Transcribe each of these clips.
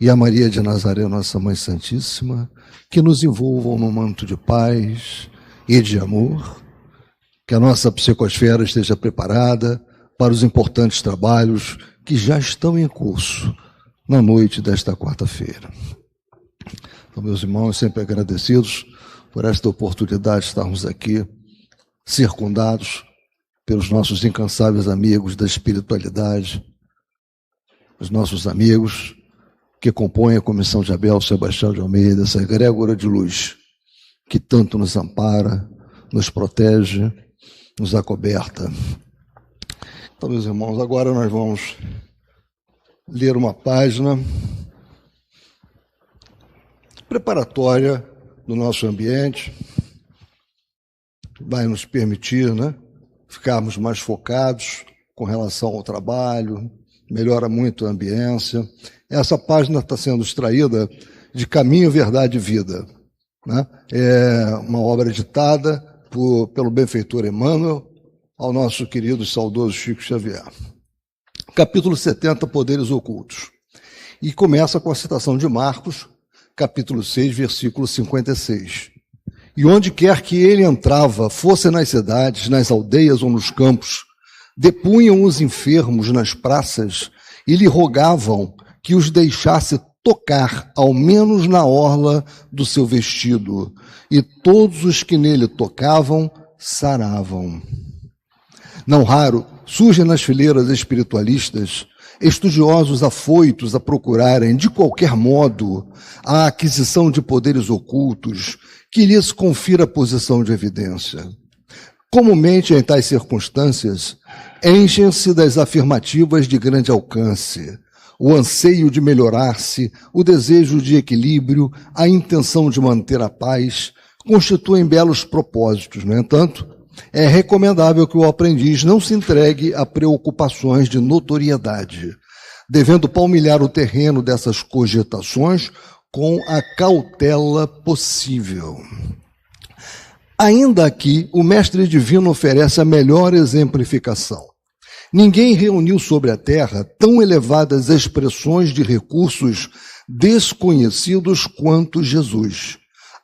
e a Maria de Nazaré, nossa Mãe Santíssima, que nos envolvam num manto de paz e de amor, que a nossa psicosfera esteja preparada para os importantes trabalhos que já estão em curso na noite desta quarta-feira. Então, meus irmãos, sempre agradecidos por esta oportunidade de estarmos aqui, circundados pelos nossos incansáveis amigos da espiritualidade, os nossos amigos que compõem a Comissão de Abel Sebastião de Almeida, essa egrégora de luz que tanto nos ampara, nos protege, nos acoberta. Então, meus irmãos, agora nós vamos ler uma página preparatória do nosso ambiente, vai nos permitir, ficarmos mais focados com relação ao trabalho, melhora muito a ambiência. Essa página está sendo extraída de Caminho, Verdade e Vida, É uma obra ditada pelo benfeitor Emmanuel ao nosso querido e saudoso Chico Xavier. Capítulo 70, Poderes Ocultos. E começa com a citação de Marcos, capítulo 6, versículo 56. E onde quer que ele entrava, fosse nas cidades, nas aldeias ou nos campos, depunham os enfermos nas praças e lhe rogavam que os deixasse tocar, ao menos na orla do seu vestido, e todos os que nele tocavam, saravam. Não raro, surgem nas fileiras espiritualistas estudiosos afoitos a procurarem, de qualquer modo, a aquisição de poderes ocultos que lhes confira posição de evidência. Comumente, em tais circunstâncias, enchem-se das afirmativas de grande alcance, o anseio de melhorar-se, o desejo de equilíbrio, a intenção de manter a paz, constituem belos propósitos. No entanto, é recomendável que o aprendiz não se entregue a preocupações de notoriedade, devendo palmilhar o terreno dessas cogitações com a cautela possível. Ainda aqui, o Mestre Divino oferece a melhor exemplificação. Ninguém reuniu sobre a terra tão elevadas expressões de recursos desconhecidos quanto Jesus.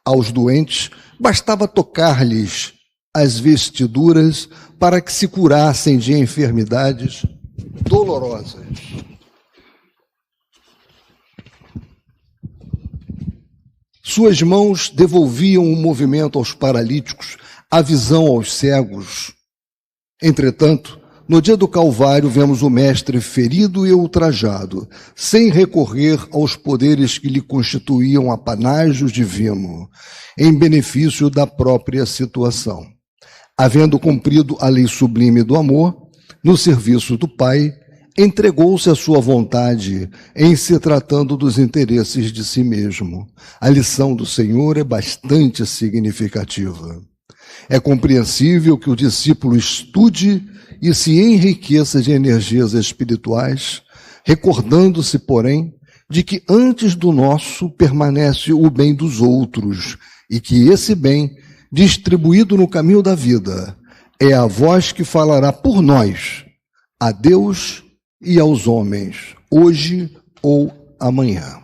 Aos doentes, bastava tocar-lhes as vestiduras para que se curassem de enfermidades dolorosas. Suas mãos devolviam o movimento aos paralíticos, a visão aos cegos. Entretanto, no dia do Calvário, vemos o Mestre ferido e ultrajado, sem recorrer aos poderes que lhe constituíam apanágio divino, em benefício da própria situação. Havendo cumprido a lei sublime do amor, no serviço do Pai, entregou-se à sua vontade, em se tratando dos interesses de si mesmo. A lição do Senhor é bastante significativa. É compreensível que o discípulo estude e se enriqueça de energias espirituais, recordando-se, porém, de que antes do nosso permanece o bem dos outros, e que esse bem, distribuído no caminho da vida, é a voz que falará por nós, a Deus e aos homens, hoje ou amanhã.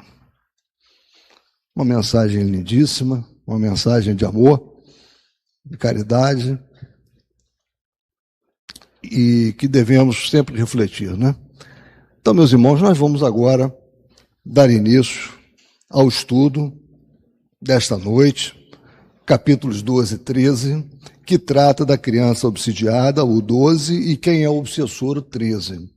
Uma mensagem lindíssima, uma mensagem de amor, de caridade, e que devemos sempre refletir, Então, meus irmãos, nós vamos agora dar início ao estudo desta noite, capítulos 12 e 13, que trata da criança obsidiada, o 12, e quem é o obsessor, o 13.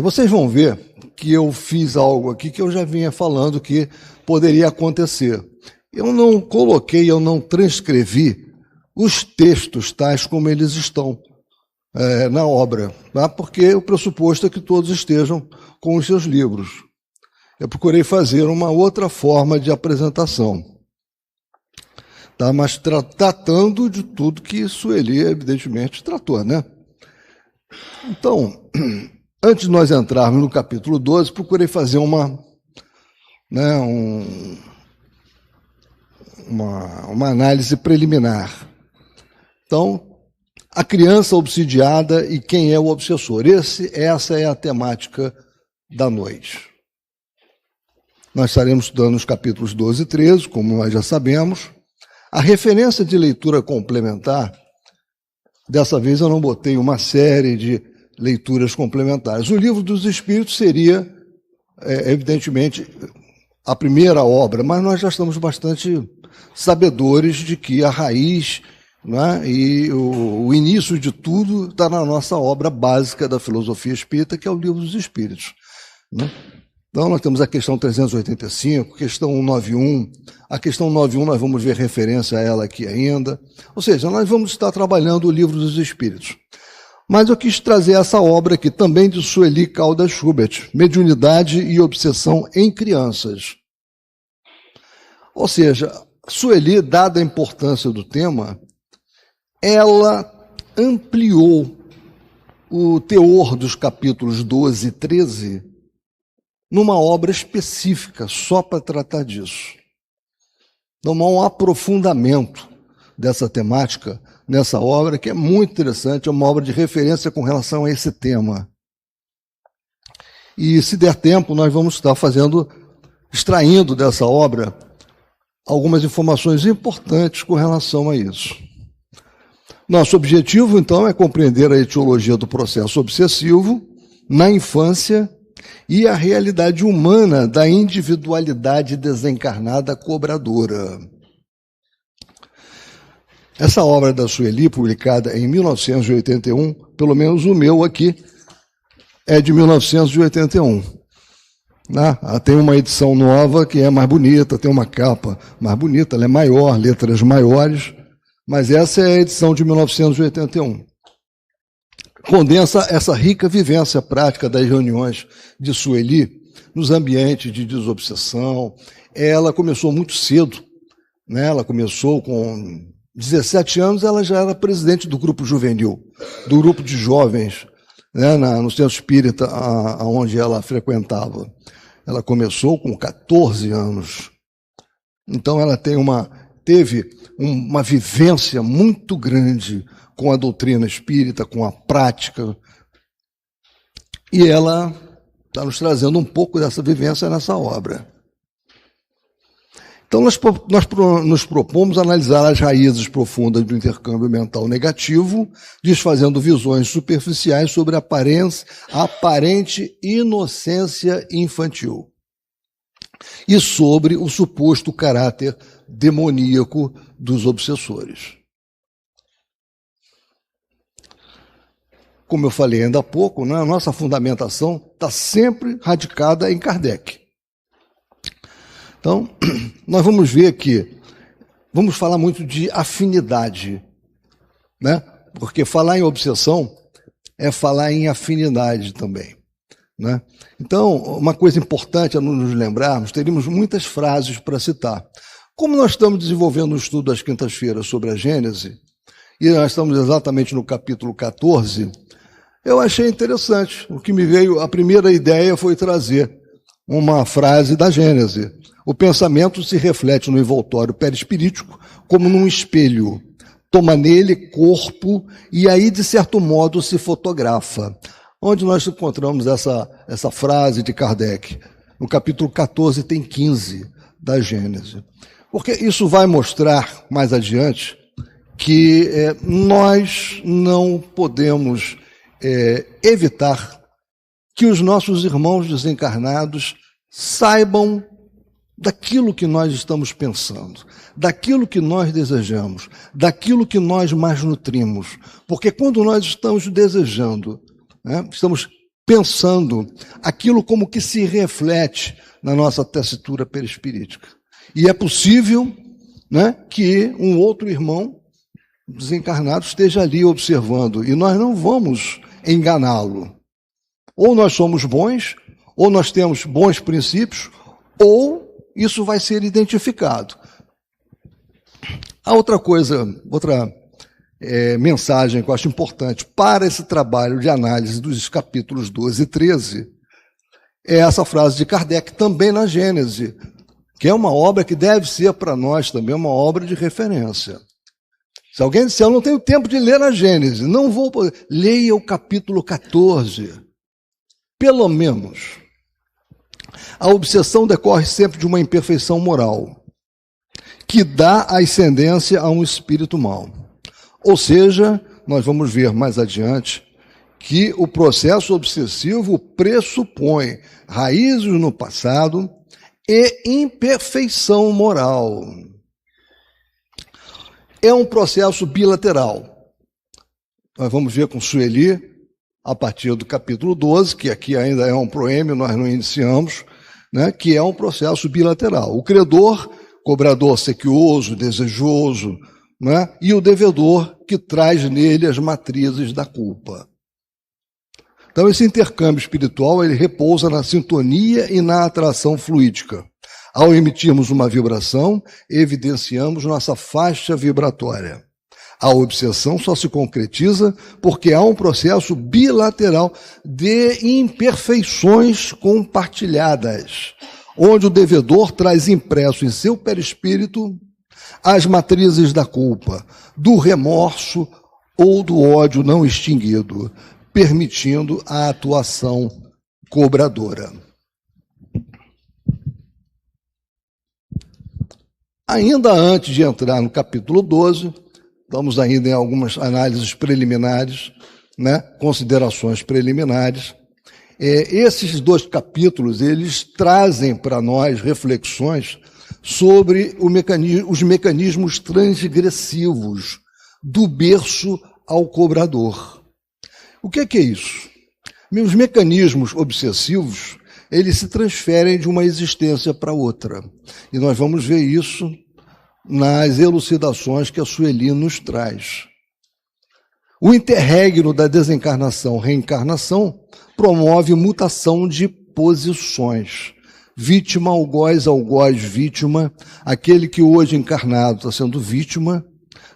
Vocês vão ver que eu fiz algo aqui que eu já vinha falando que poderia acontecer. Eu não transcrevi os textos tais como eles estão na obra, porque o pressuposto é que todos estejam com os seus livros. Eu procurei fazer uma outra forma de apresentação, mas tratando de tudo que Sueli, evidentemente, tratou, Então, antes de nós entrarmos no capítulo 12, procurei fazer uma análise preliminar. Então, a criança obsidiada e quem é o obsessor. Essa é a temática da noite. Nós estaremos estudando os capítulos 12 e 13, como nós já sabemos. A referência de leitura complementar, dessa vez eu não botei uma série de leituras complementares. O Livro dos Espíritos seria, evidentemente, a primeira obra, mas nós já estamos bastante sabedores de que a raiz, né, e o início de tudo está na nossa obra básica da filosofia espírita, que é o Livro dos Espíritos, né? Então, nós temos a questão 385, questão 191. A questão 191 nós vamos ver referência a ela aqui ainda. Ou seja, nós vamos estar trabalhando o Livro dos Espíritos. Mas eu quis trazer essa obra aqui, também de Sueli Caldas Schubert, Mediunidade e Obsessão em Crianças. Ou seja, Sueli, dada a importância do tema, ela ampliou o teor dos capítulos 12 e 13 numa obra específica, só para tratar disso. Então, há um aprofundamento dessa temática nessa obra, que é muito interessante, é uma obra de referência com relação a esse tema. E, se der tempo, nós vamos estar extraindo dessa obra algumas informações importantes com relação a isso. Nosso objetivo, então, é compreender a etiologia do processo obsessivo na infância e a realidade humana da individualidade desencarnada cobradora. Essa obra da Sueli, publicada em 1981, pelo menos o meu aqui, é de 1981. Ela tem uma edição nova que é mais bonita, tem uma capa mais bonita, ela é maior, letras maiores, mas essa é a edição de 1981. Condensa essa rica vivência prática das reuniões de Sueli nos ambientes de desobsessão. Ela começou muito cedo, né? Ela começou com 17 anos, ela já era presidente do grupo juvenil, do grupo de jovens, né? No centro espírita onde ela frequentava. Ela começou com 14 anos. Então ela teve uma vivência muito grande com a doutrina espírita, com a prática, e ela está nos trazendo um pouco dessa vivência nessa obra. Então, nós nos propomos analisar as raízes profundas do intercâmbio mental negativo, desfazendo visões superficiais sobre a aparente inocência infantil e sobre o suposto caráter demoníaco dos obsessores. Como eu falei ainda há pouco, né, a nossa fundamentação está sempre radicada em Kardec. Então, nós vamos ver que vamos falar muito de afinidade, né? Porque falar em obsessão é falar em afinidade também, né? Então, uma coisa importante a nos lembrarmos, teríamos muitas frases para citar. Como nós estamos desenvolvendo um estudo às quintas-feiras sobre a Gênese, e nós estamos exatamente no capítulo 14, eu achei interessante. O que me veio, a primeira ideia foi trazer uma frase da Gênese. O pensamento se reflete no envoltório perispirítico como num espelho. Toma nele corpo e aí, de certo modo, se fotografa. Onde nós encontramos essa frase de Kardec? No capítulo 14, tem 15 da Gênese. Porque isso vai mostrar, mais adiante, que nós não podemos evitar que os nossos irmãos desencarnados saibam daquilo que nós estamos pensando, daquilo que nós desejamos, daquilo que nós mais nutrimos. Porque quando nós estamos desejando, né, estamos pensando aquilo como que se reflete na nossa tessitura perispirítica. E é possível, né, que um outro irmão desencarnado esteja ali observando, e nós não vamos enganá-lo. Ou nós somos bons, ou nós temos bons princípios, ou isso vai ser identificado. A outra mensagem que eu acho importante para esse trabalho de análise dos capítulos 12 e 13 é essa frase de Kardec, também na Gênese, que é uma obra que deve ser para nós também uma obra de referência. Se alguém disser, eu não tenho tempo de ler a Gênese, não vou poder, leia o capítulo 14. Pelo menos. A obsessão decorre sempre de uma imperfeição moral, que dá ascendência a um espírito mau. Ou seja, nós vamos ver mais adiante que o processo obsessivo pressupõe raízes no passado e imperfeição moral. É um processo bilateral. Nós vamos ver com Sueli, a partir do capítulo 12, que aqui ainda é um proêmio, nós não iniciamos, né, que é um processo bilateral. O credor, cobrador sequioso, desejoso, né, e o devedor, que traz nele as matrizes da culpa. Então, esse intercâmbio espiritual, ele repousa na sintonia e na atração fluídica. Ao emitirmos uma vibração, evidenciamos nossa faixa vibratória. A obsessão só se concretiza porque há um processo bilateral de imperfeições compartilhadas, onde o devedor traz impresso em seu perispírito as matrizes da culpa, do remorso ou do ódio não extinguido, permitindo a atuação cobradora. Ainda antes de entrar no capítulo 12, estamos ainda em algumas análises preliminares, né, considerações preliminares. Esses dois capítulos, eles trazem para nós reflexões sobre os mecanismos transgressivos do berço ao cobrador. O que é isso? Os mecanismos obsessivos, eles se transferem de uma existência para outra. E nós vamos ver isso nas elucidações que a Sueli nos traz. O interregno da desencarnação-reencarnação promove mutação de posições. Vítima, algoz, vítima. Aquele que hoje encarnado está sendo vítima.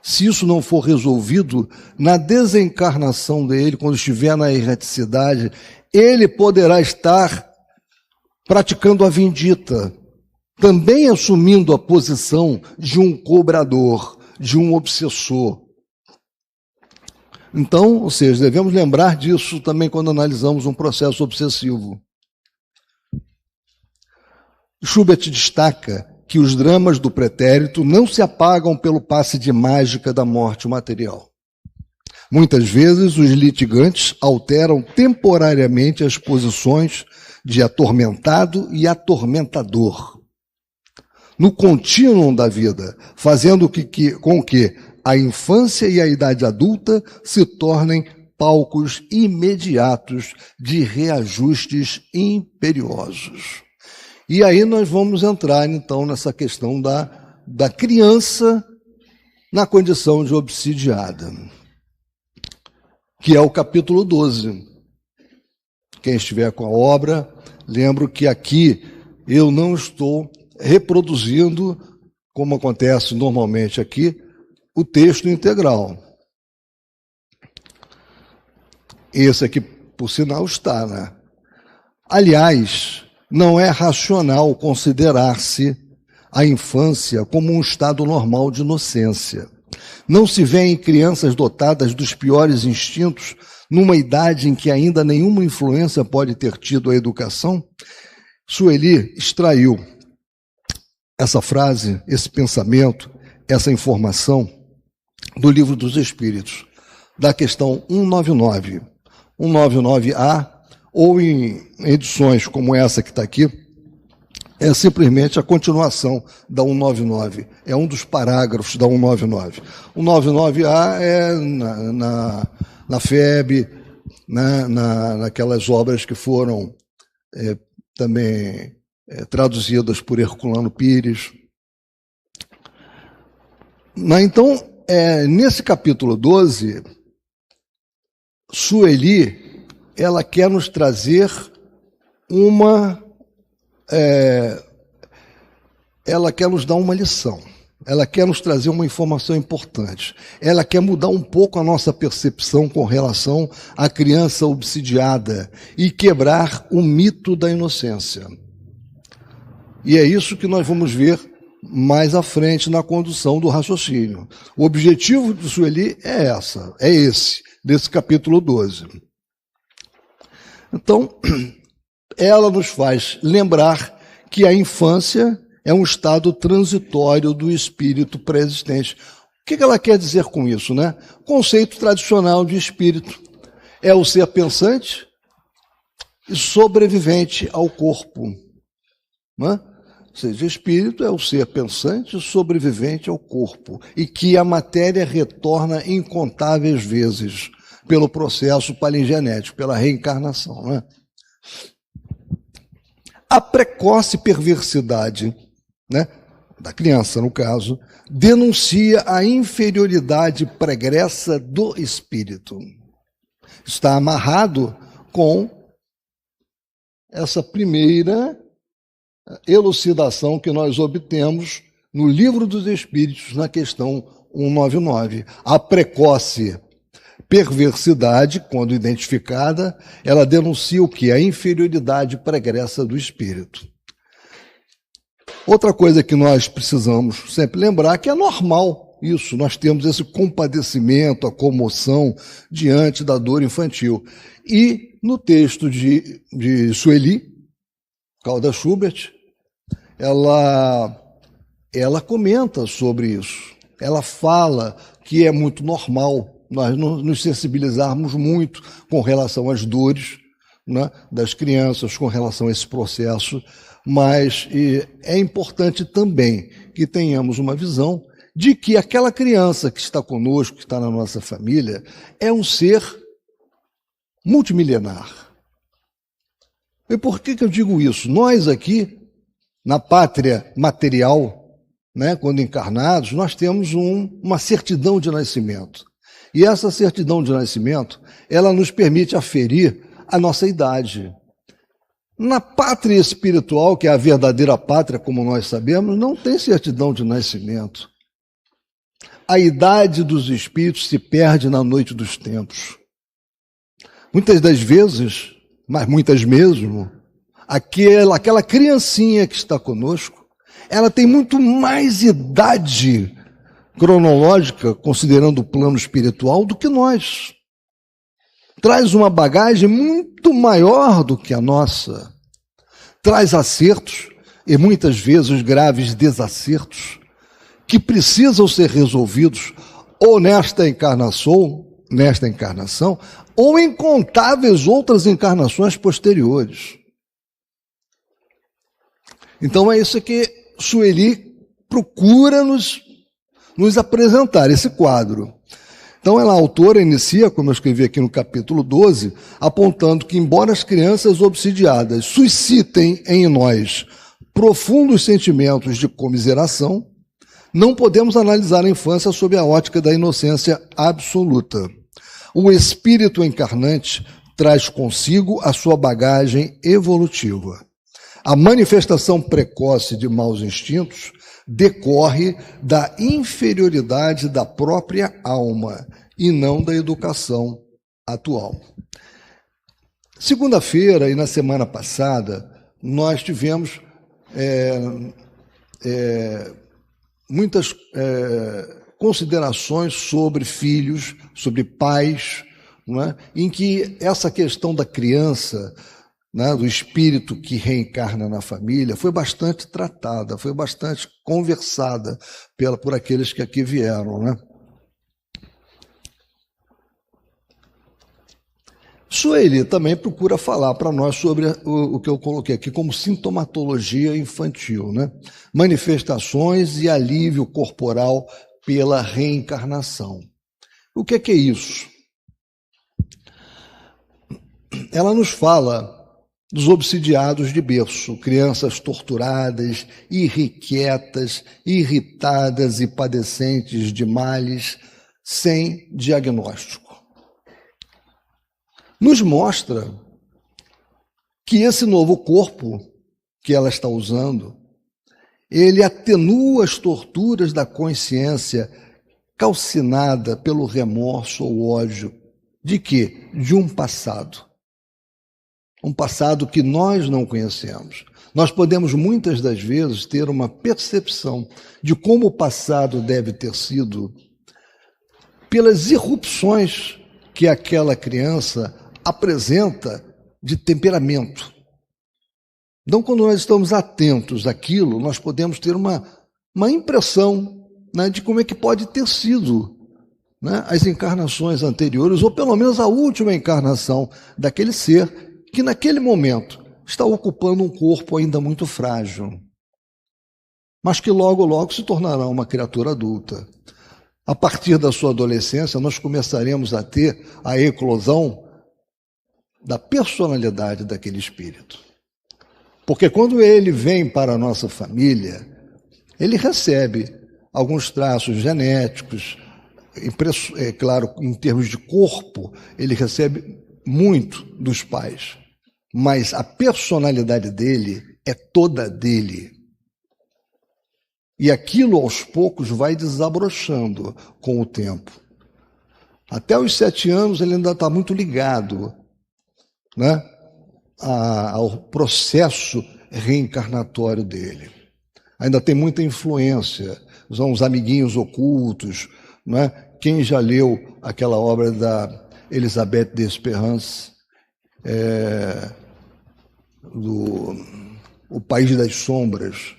Se isso não for resolvido, na desencarnação dele, quando estiver na erraticidade, ele poderá estar praticando a vindita, também assumindo a posição de um cobrador, de um obsessor. Então, ou seja, devemos lembrar disso também quando analisamos um processo obsessivo. Schubert destaca que os dramas do pretérito não se apagam pelo passe de mágica da morte material. Muitas vezes, os litigantes alteram temporariamente as posições de atormentado e atormentador no contínuo da vida, fazendo com que a infância e a idade adulta se tornem palcos imediatos de reajustes imperiosos. E aí nós vamos entrar, então, nessa questão da criança na condição de obsidiada, que é o capítulo 12. Quem estiver com a obra, lembro que aqui eu não estou reproduzindo, como acontece normalmente aqui, o texto integral. Esse aqui, por sinal, está, né? Aliás, não é racional considerar-se a infância como um estado normal de inocência. Não se vê em crianças dotadas dos piores instintos numa idade em que ainda nenhuma influência pode ter tido a educação? Sueli extraiu essa frase, esse pensamento, essa informação do Livro dos Espíritos, da questão 199. 199A, ou em edições como essa que está aqui, é simplesmente a continuação da 199. É um dos parágrafos da 199. 199A é na FEB, naquelas obras que foram também traduzidas por Herculano Pires. Então, nesse capítulo 12, Sueli, ela quer nos trazer ela quer nos dar uma lição, ela quer nos trazer uma informação importante, ela quer mudar um pouco a nossa percepção com relação à criança obsidiada e quebrar o mito da inocência. E é isso que nós vamos ver mais à frente na condução do raciocínio. O objetivo de Sueli é esse, desse capítulo 12. Então, ela nos faz lembrar que a infância é um estado transitório do espírito pré-existente. O que ela quer dizer com isso, né? Conceito tradicional de espírito é o ser pensante e sobrevivente ao corpo, né? Ou seja, espírito é o ser pensante e sobrevivente ao corpo, e que a matéria retorna incontáveis vezes pelo processo palingenético, pela reencarnação, né? A precoce perversidade, né, da criança, no caso, denuncia a inferioridade pregressa do espírito. Está amarrado com essa primeira elucidação que nós obtemos no Livro dos Espíritos, na questão 199. A precoce perversidade, quando identificada, ela denuncia o que? A inferioridade pregressa do espírito. Outra coisa que nós precisamos sempre lembrar que é normal isso, nós temos esse compadecimento, a comoção diante da dor infantil. E no texto de Sueli, Calda Schubert, ela comenta sobre isso. Ela fala que é muito normal nós nos sensibilizarmos muito com relação às dores, né, das crianças, com relação a esse processo, mas é importante também que tenhamos uma visão de que aquela criança que está conosco, que está na nossa família, é um ser multimilenar. E por que eu digo isso? Nós aqui, na pátria material, né, quando encarnados, nós temos uma certidão de nascimento. E essa certidão de nascimento, ela nos permite aferir a nossa idade. Na pátria espiritual, que é a verdadeira pátria, como nós sabemos, não tem certidão de nascimento. A idade dos espíritos se perde na noite dos tempos. Muitas das vezes, mas muitas mesmo, aquela criancinha que está conosco, ela tem muito mais idade cronológica, considerando o plano espiritual, do que nós. Traz uma bagagem muito maior do que a nossa. Traz acertos, e muitas vezes graves desacertos, que precisam ser resolvidos ou nesta encarnação, ou em incontáveis outras encarnações posteriores. Então é isso que Sueli procura nos apresentar, esse quadro. Então, a autora inicia, como eu escrevi aqui no capítulo 12, apontando que, embora as crianças obsidiadas suscitem em nós profundos sentimentos de comiseração, não podemos analisar a infância sob a ótica da inocência absoluta. O espírito encarnante traz consigo a sua bagagem evolutiva. A manifestação precoce de maus instintos decorre da inferioridade da própria alma e não da educação atual. Segunda-feira e na semana passada, nós tivemos muitas considerações sobre filhos, sobre pais, não é? Em que essa questão da criança, né, do espírito que reencarna na família, foi bastante tratada, foi bastante conversada por aqueles que aqui vieram, né? Sueli também procura falar para nós sobre o que eu coloquei aqui como sintomatologia infantil, né? Manifestações e alívio corporal pela reencarnação. O que é isso? Ela nos fala dos obsidiados de berço, crianças torturadas, irrequietas, irritadas e padecentes de males sem diagnóstico. Nos mostra que esse novo corpo que ela está usando, ele atenua as torturas da consciência calcinada pelo remorso ou ódio. De quê? De um passado. Um passado que nós não conhecemos. Nós podemos muitas das vezes ter uma percepção de como o passado deve ter sido pelas irrupções que aquela criança apresenta de temperamento, Então, quando nós estamos atentos àquilo, nós podemos ter uma impressão, né, de como é que pode ter sido, né, as encarnações anteriores, ou pelo menos a última encarnação daquele ser que naquele momento está ocupando um corpo ainda muito frágil, mas que logo, logo se tornará uma criatura adulta. A partir da sua adolescência, nós começaremos a ter a eclosão da personalidade daquele espírito. Porque quando ele vem para a nossa família, ele recebe alguns traços genéticos, claro, em termos de corpo, ele recebe muito dos pais, mas a personalidade dele é toda dele. E aquilo, aos poucos, vai desabrochando com o tempo. Até os 7 anos, ele ainda está muito ligado, né, ao processo reencarnatório dele. Ainda tem muita influência, são os amiguinhos ocultos, né? Quem já leu aquela obra da Elisabeth Desperance, O País das Sombras,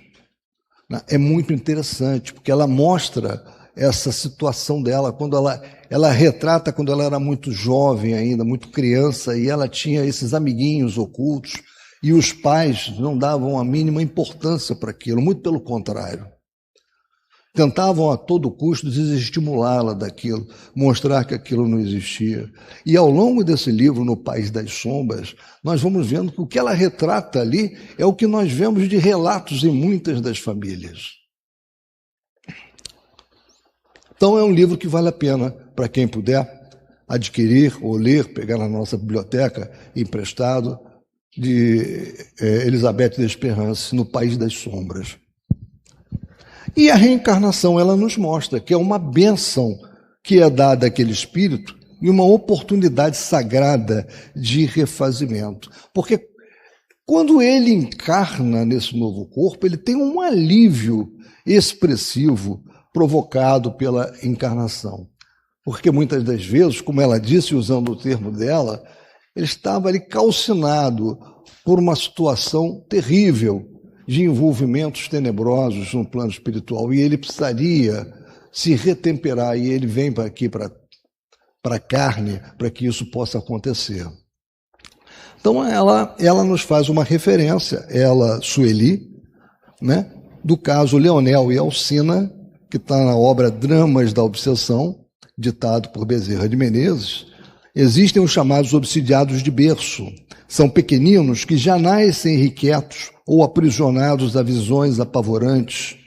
né? É muito interessante, porque ela mostra essa situação dela, quando ela retrata quando ela era muito jovem ainda, muito criança, e ela tinha esses amiguinhos ocultos, e os pais não davam a mínima importância para aquilo, muito pelo contrário. Tentavam a todo custo desestimulá-la daquilo, mostrar que aquilo não existia. E ao longo desse livro, No País das Sombras, nós vamos vendo que o que ela retrata ali é o que nós vemos de relatos em muitas das famílias. Então é um livro que vale a pena para quem puder adquirir ou ler, pegar na nossa biblioteca emprestado, de Elisabeth Desperance, No País das Sombras. E a reencarnação, ela nos mostra que é uma bênção que é dada àquele espírito e uma oportunidade sagrada de refazimento. Porque quando ele encarna nesse novo corpo, ele tem um alívio expressivo provocado pela encarnação. Porque muitas das vezes, como ela disse, usando o termo dela, ele estava ali calcinado por uma situação terrível de envolvimentos tenebrosos no plano espiritual, e ele precisaria se retemperar, e ele vem aqui para a carne para que isso possa acontecer. Então ela nos faz uma referência, ela, Sueli, né, do caso Leonel e Alcina, que está na obra Dramas da Obsessão, ditado por Bezerra de Menezes. Existem os chamados obsidiados de berço. São pequeninos que já nascem irrequietos ou aprisionados a visões apavorantes.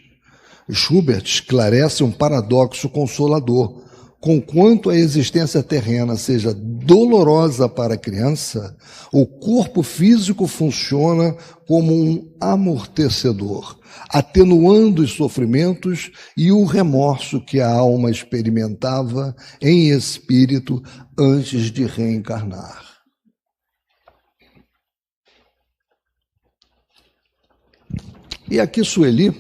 Schubert esclarece um paradoxo consolador. Conquanto a existência terrena seja dolorosa para a criança, o corpo físico funciona como um amortecedor, atenuando os sofrimentos e o remorso que a alma experimentava em espírito antes de reencarnar. E aqui Sueli,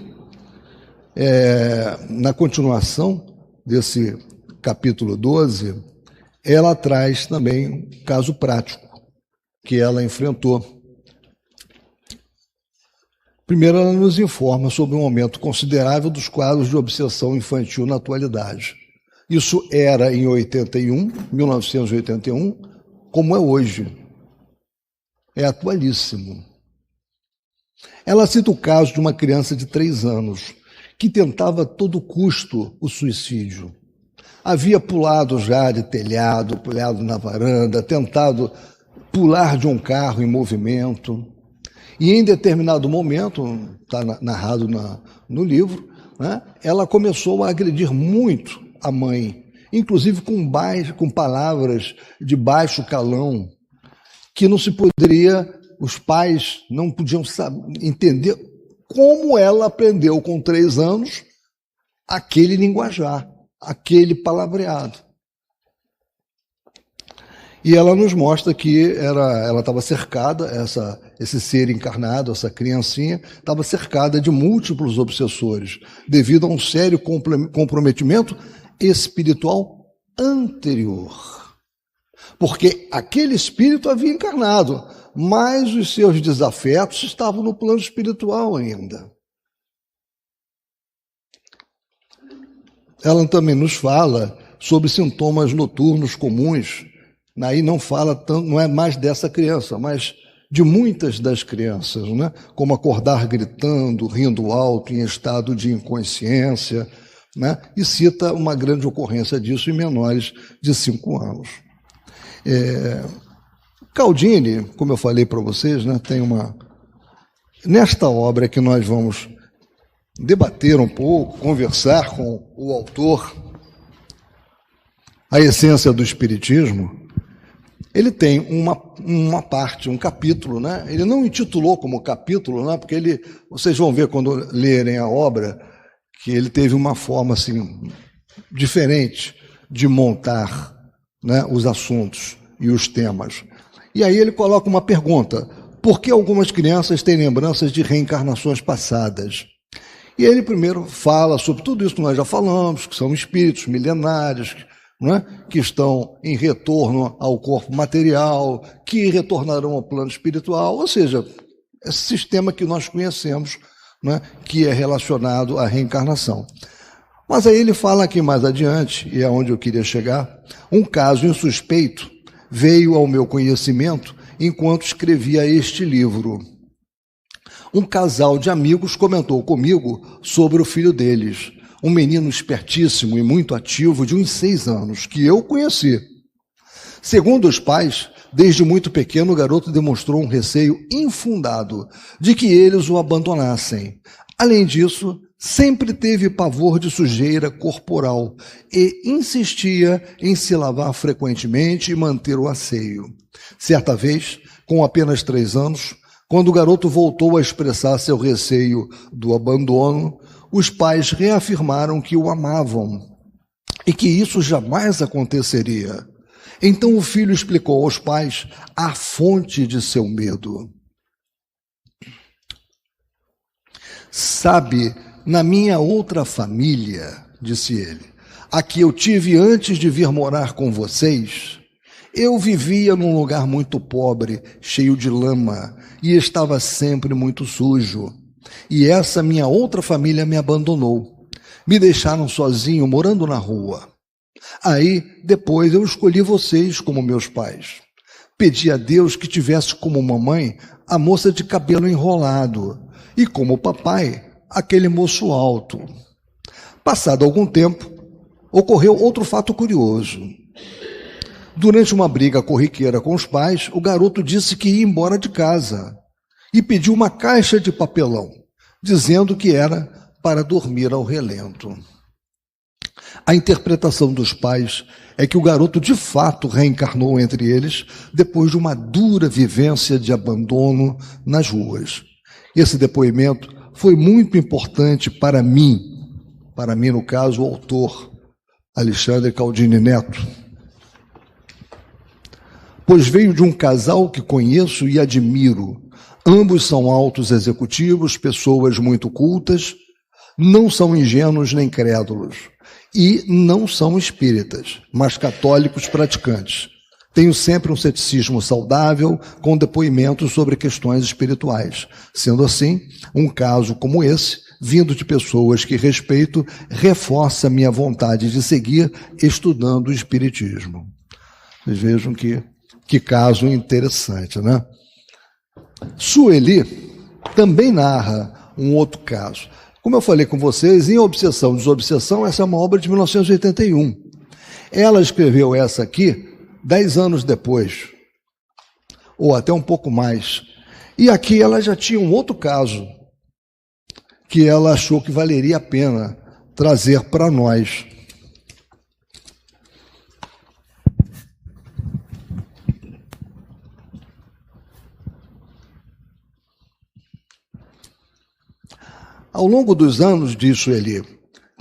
na continuação desse capítulo 12, ela traz também um caso prático que ela enfrentou. Primeiro, ela nos informa sobre um aumento considerável dos quadros de obsessão infantil na atualidade. Isso era em 1981, como é hoje. É atualíssimo. Ela cita o caso de uma criança de 3 anos que tentava a todo custo o suicídio. Havia pulado já de telhado, pulado na varanda, tentado pular de um carro em movimento. E em determinado momento, está narrado no livro, né, ela começou a agredir muito a mãe, inclusive com palavras de baixo calão, que não se poderia, os pais não podiam entender como ela aprendeu com 3 anos aquele linguajar, aquele palavreado. E ela nos mostra que ela estava cercada, esse ser encarnado, essa criancinha, estava cercada de múltiplos obsessores, devido a um sério comprometimento espiritual anterior. Porque aquele espírito havia encarnado, mas os seus desafetos estavam no plano espiritual ainda. Ela também nos fala sobre sintomas noturnos comuns. Aí não fala tanto, não é mais dessa criança, mas de muitas das crianças, né? Como acordar gritando, rindo alto, em estado de inconsciência, né? E cita uma grande ocorrência disso em menores de 5 anos. Cialdini, como eu falei para vocês, né, tem uma... Nesta obra que nós vamos debater um pouco, conversar com o autor, A Essência do Espiritismo, ele tem uma parte, um capítulo, né? Ele não intitulou como capítulo, né? Porque vocês vão ver quando lerem a obra que ele teve uma forma assim diferente de montar, né, os assuntos e os temas. E aí ele coloca uma pergunta: por que algumas crianças têm lembranças de reencarnações passadas? E ele primeiro fala sobre tudo isso que nós já falamos, que são espíritos milenários, não é? Que estão em retorno ao corpo material, que retornarão ao plano espiritual, ou seja, esse sistema que nós conhecemos, não é? Que é relacionado à reencarnação. Mas aí ele fala aqui mais adiante, e é onde eu queria chegar, um caso insuspeito veio ao meu conhecimento enquanto escrevia este livro. Um casal de amigos comentou comigo sobre o filho deles, um menino espertíssimo e muito ativo de uns 6 anos, que eu conheci. Segundo os pais, desde muito pequeno o garoto demonstrou um receio infundado de que eles o abandonassem. Além disso, sempre teve pavor de sujeira corporal e insistia em se lavar frequentemente e manter o asseio. Certa vez, com apenas 3 anos, quando o garoto voltou a expressar seu receio do abandono, os pais reafirmaram que o amavam e que isso jamais aconteceria. Então o filho explicou aos pais a fonte de seu medo. Sabe, na minha outra família, disse ele, a que eu tive antes de vir morar com vocês, eu vivia num lugar muito pobre, cheio de lama, e estava sempre muito sujo. E essa minha outra família me abandonou. Me deixaram sozinho, morando na rua. Aí, depois, eu escolhi vocês como meus pais. Pedi a Deus que tivesse como mamãe a moça de cabelo enrolado e como papai, aquele moço alto. Passado algum tempo, ocorreu outro fato curioso. Durante uma briga corriqueira com os pais, o garoto disse que ia embora de casa e pediu uma caixa de papelão, dizendo que era para dormir ao relento. A interpretação dos pais é que o garoto de fato reencarnou entre eles depois de uma dura vivência de abandono nas ruas. Esse depoimento foi muito importante para mim no caso, o autor, Alexandre Cialdini Neto, pois veio de um casal que conheço e admiro. Ambos são altos executivos, pessoas muito cultas, não são ingênuos nem crédulos, e não são espíritas, mas católicos praticantes. Tenho sempre um ceticismo saudável, com depoimentos sobre questões espirituais. Sendo assim, um caso como esse, vindo de pessoas que respeito, reforça minha vontade de seguir estudando o espiritismo. Vocês vejam que caso interessante, né? Sueli também narra um outro caso. Como eu falei com vocês, em Obsessão e Desobsessão, essa é uma obra de 1981. Ela escreveu essa aqui 10 anos depois, ou até um pouco mais. E aqui ela já tinha um outro caso que ela achou que valeria a pena trazer para nós. Ao longo dos anos, diz Sueli,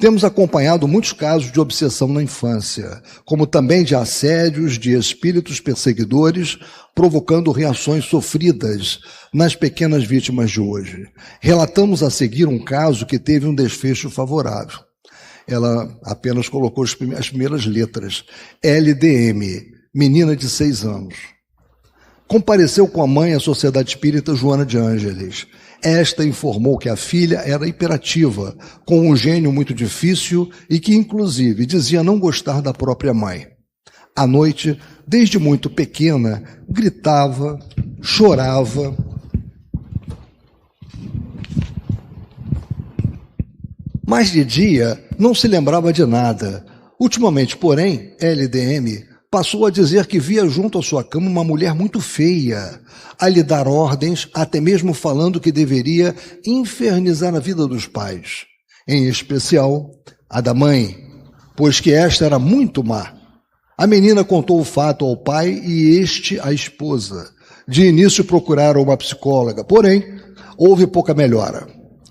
temos acompanhado muitos casos de obsessão na infância, como também de assédios de espíritos perseguidores, provocando reações sofridas nas pequenas vítimas de hoje. Relatamos a seguir um caso que teve um desfecho favorável. Ela apenas colocou as primeiras letras. LDM, menina de 6 anos. compareceu com a mãe à Sociedade Espírita Joana de Ângeles. Esta informou que a filha era hiperativa, com um gênio muito difícil e que, inclusive, dizia não gostar da própria mãe. À noite, desde muito pequena, gritava, chorava. Mas de dia não se lembrava de nada. Ultimamente, porém, LDM passou a dizer que via junto à sua cama uma mulher muito feia, a lhe dar ordens, até mesmo falando que deveria infernizar a vida dos pais, em especial a da mãe, pois que esta era muito má. A menina contou o fato ao pai e este à esposa. De início procuraram uma psicóloga, porém, houve pouca melhora.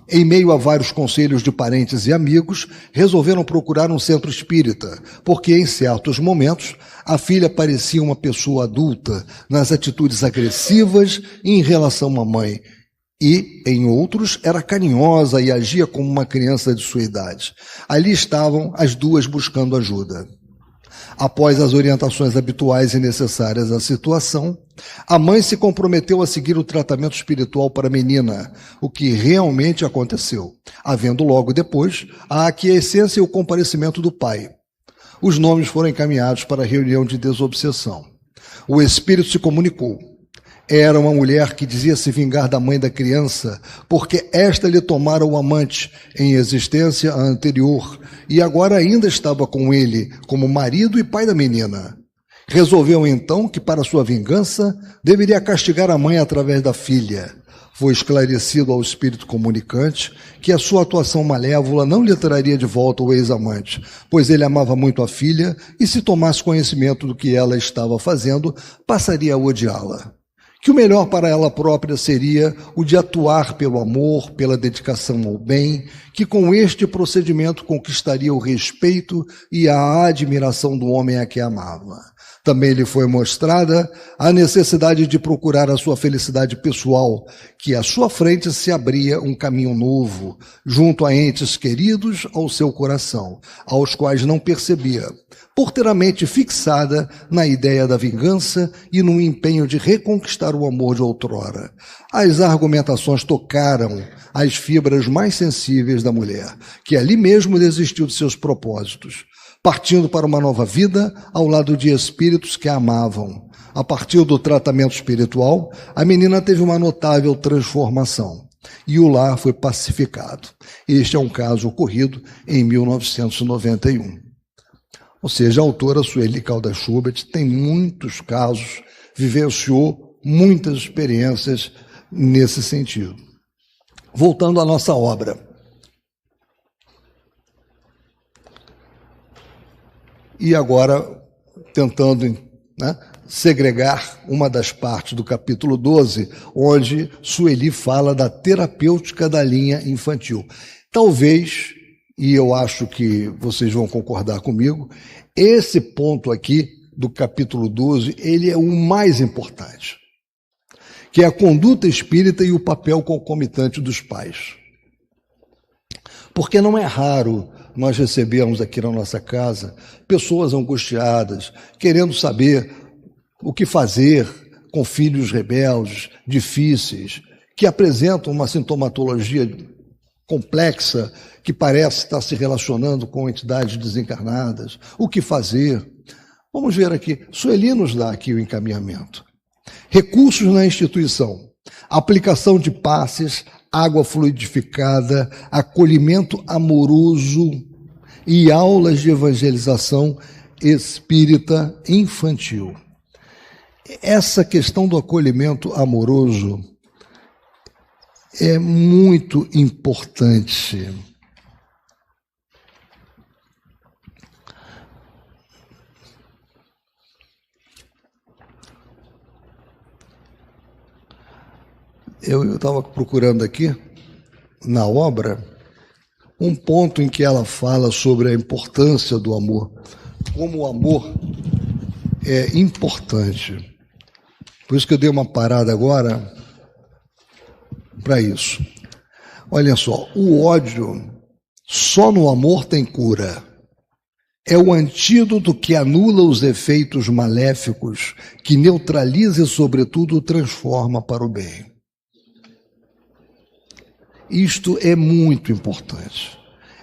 Em meio a vários conselhos de parentes e amigos, resolveram procurar um centro espírita, porque em certos momentos a filha parecia uma pessoa adulta, nas atitudes agressivas em relação à mãe, e, em outros, era carinhosa e agia como uma criança de sua idade. Ali estavam as duas buscando ajuda. Após as orientações habituais e necessárias à situação, a mãe se comprometeu a seguir o tratamento espiritual para a menina, o que realmente aconteceu, havendo logo depois a aquiescência e o comparecimento do pai. Os nomes foram encaminhados para a reunião de desobsessão. O espírito se comunicou. Era uma mulher que dizia se vingar da mãe da criança, porque esta lhe tomara o amante em existência anterior e agora ainda estava com ele como marido e pai da menina. Resolveu então que para sua vingança deveria castigar a mãe através da filha. Foi esclarecido ao espírito comunicante que a sua atuação malévola não lhe traria de volta o ex-amante, pois ele amava muito a filha e se tomasse conhecimento do que ela estava fazendo, passaria a odiá-la. Que o melhor para ela própria seria o de atuar pelo amor, pela dedicação ao bem, que com este procedimento conquistaria o respeito e a admiração do homem a que amava. Também lhe foi mostrada a necessidade de procurar a sua felicidade pessoal, que à sua frente se abria um caminho novo, junto a entes queridos ao seu coração, aos quais não percebia, por ter a mente fixada na ideia da vingança e no empenho de reconquistar o amor de outrora. As argumentações tocaram as fibras mais sensíveis da mulher, que ali mesmo desistiu de seus propósitos, partindo para uma nova vida ao lado de espíritos que a amavam. A partir do tratamento espiritual, a menina teve uma notável transformação e o lar foi pacificado. Este é um caso ocorrido em 1991. Ou seja, a autora Sueli Caldas Schubert tem muitos casos, vivenciou muitas experiências nesse sentido. Voltando à nossa obra. E agora, tentando segregar uma das partes do capítulo 12, onde Sueli fala da terapêutica da linha infantil. Talvez, e eu acho que vocês vão concordar comigo, esse ponto aqui do capítulo 12, ele é o mais importante, que é a conduta espírita e o papel concomitante dos pais. Porque não é raro nós recebemos aqui na nossa casa pessoas angustiadas, querendo saber o que fazer com filhos rebeldes, difíceis, que apresentam uma sintomatologia complexa, que parece estar se relacionando com entidades desencarnadas. O que fazer? Vamos ver aqui. Sueli nos dá aqui o encaminhamento. Recursos na instituição. Aplicação de passes, água fluidificada, acolhimento amoroso e aulas de evangelização espírita infantil. Essa questão do acolhimento amoroso é muito importante. Eu estava procurando aqui, na obra, um ponto em que ela fala sobre a importância do amor, como o amor é importante. Por isso que eu dei uma parada agora para isso. Olha só, o ódio só no amor tem cura. É o antídoto que anula os efeitos maléficos, que neutraliza e, sobretudo, transforma para o bem. Isto é muito importante.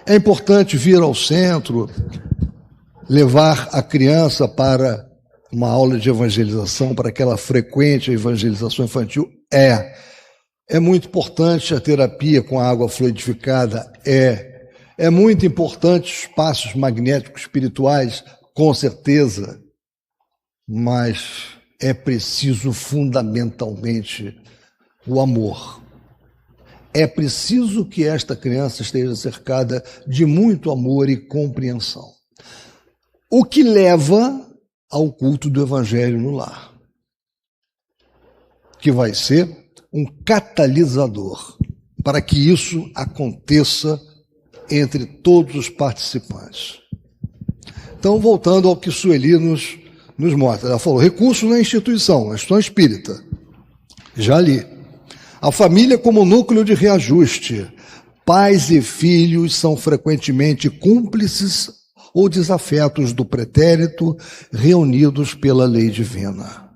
É importante vir ao centro, levar a criança para uma aula de evangelização, para que ela frequente a evangelização infantil. É muito importante a terapia com a água fluidificada. É muito importante os passos magnéticos espirituais, com certeza. Mas é preciso fundamentalmente o amor. É preciso que esta criança esteja cercada de muito amor e compreensão. O que leva ao culto do Evangelho no lar, que vai ser um catalisador para que isso aconteça entre todos os participantes. Então, voltando ao que Sueli nos mostra, ela falou, recurso na instituição espírita. Já li. A família como núcleo de reajuste. Pais e filhos são frequentemente cúmplices ou desafetos do pretérito reunidos pela lei divina.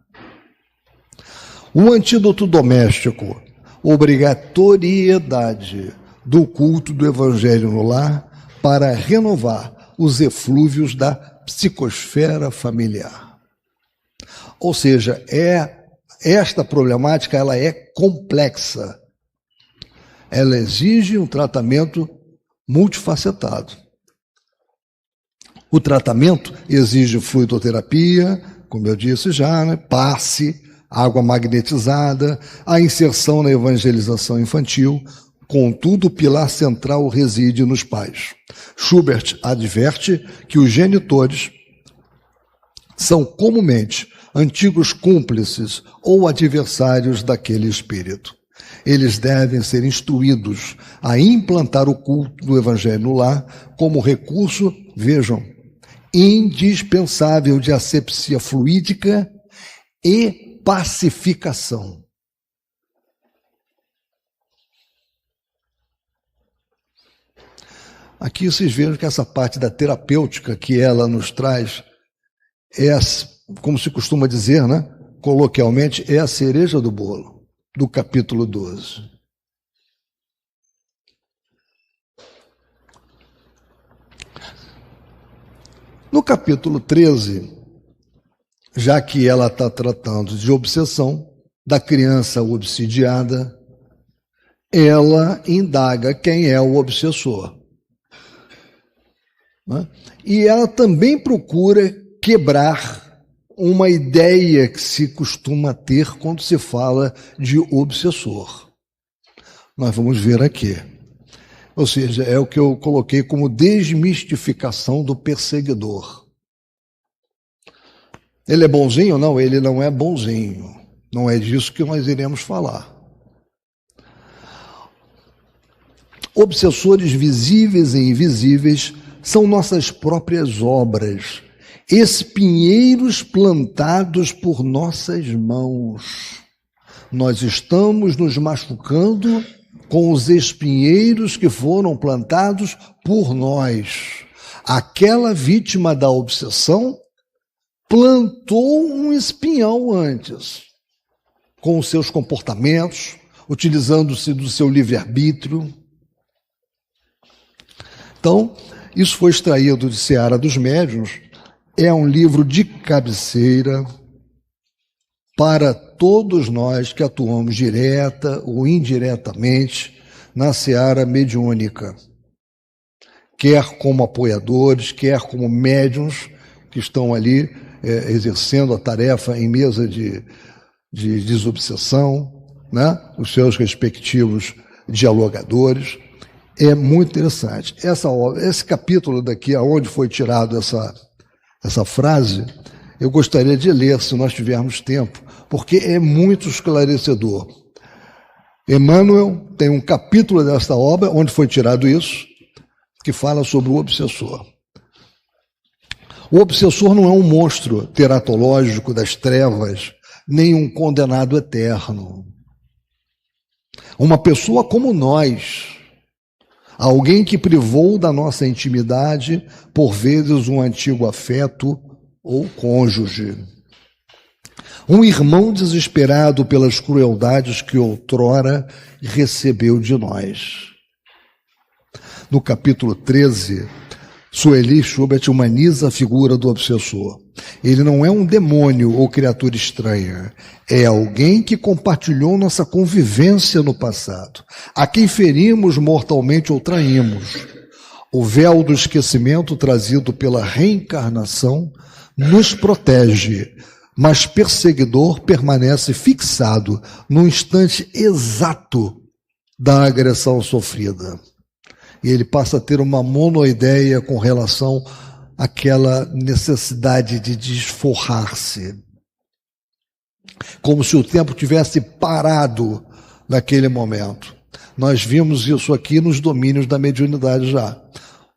O antídoto doméstico, obrigatoriedade do culto do Evangelho no lar para renovar os eflúvios da psicosfera familiar. Ou seja, esta problemática ela é complexa. Ela exige um tratamento multifacetado. O tratamento exige fluidoterapia, como eu disse já, né? Passe, água magnetizada, a inserção na evangelização infantil. Contudo, o pilar central reside nos pais. Schubert adverte que os genitores são comumente antigos cúmplices ou adversários daquele espírito. Eles devem ser instruídos a implantar o culto do Evangelho no lar como recurso, vejam, indispensável de asepsia fluídica e pacificação. Aqui vocês vejam que essa parte da terapêutica que ela nos traz é, como se costuma dizer, né? Coloquialmente, é a cereja do bolo, do capítulo 12. No capítulo 13, já que ela está tratando de obsessão, da criança obsidiada, ela indaga quem é o obsessor. E ela também procura quebrar uma ideia que se costuma ter quando se fala de obsessor. Nós vamos ver aqui. Ou seja, é o que eu coloquei como desmistificação do perseguidor. Ele é bonzinho? Não, ele não é bonzinho. Não é disso que nós iremos falar. Obsessores visíveis e invisíveis são nossas próprias obras, espinheiros plantados por nossas mãos. Nós estamos nos machucando com os espinheiros que foram plantados por nós. Aquela vítima da obsessão plantou um espinhão antes, com os seus comportamentos, utilizando-se do seu livre-arbítrio. Então, isso foi extraído de Seara dos Médiuns, é um livro de cabeceira para todos nós que atuamos direta ou indiretamente na seara mediúnica, quer como apoiadores, quer como médiuns que estão ali exercendo a tarefa em mesa de desobsessão, né? Os seus respectivos dialogadores. É muito interessante. Esse capítulo daqui, aonde foi tirado essa frase, eu gostaria de ler, se nós tivermos tempo, porque é muito esclarecedor. Emmanuel tem um capítulo desta obra, onde foi tirado isso, que fala sobre o obsessor. O obsessor não é um monstro teratológico das trevas, nem um condenado eterno. Uma pessoa como nós, Alguém que privou da nossa intimidade, por vezes um antigo afeto ou cônjuge. Um irmão desesperado pelas crueldades que outrora recebeu de nós. No capítulo 13, Sueli Schubert humaniza a figura do obsessor. Ele não é um demônio ou criatura estranha. É alguém que compartilhou nossa convivência no passado, a quem ferimos mortalmente ou traímos. O véu do esquecimento trazido pela reencarnação nos protege, mas perseguidor permanece fixado no instante exato da agressão sofrida. E ele passa a ter uma monoideia com relação àquela necessidade de desforrar-se. Como se o tempo tivesse parado naquele momento. Nós vimos isso aqui nos domínios da mediunidade já.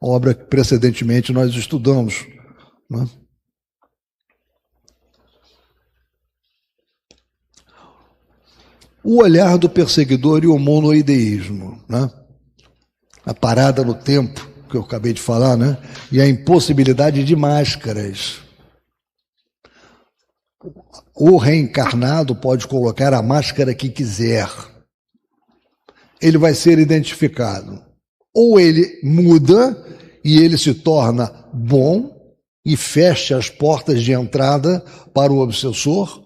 Obra que precedentemente nós estudamos, né? O olhar do perseguidor e o monoideísmo, né? A parada no tempo, que eu acabei de falar, né? E a impossibilidade de máscaras. O reencarnado pode colocar a máscara que quiser. Ele vai ser identificado. Ou ele muda e ele se torna bom e fecha as portas de entrada para o obsessor,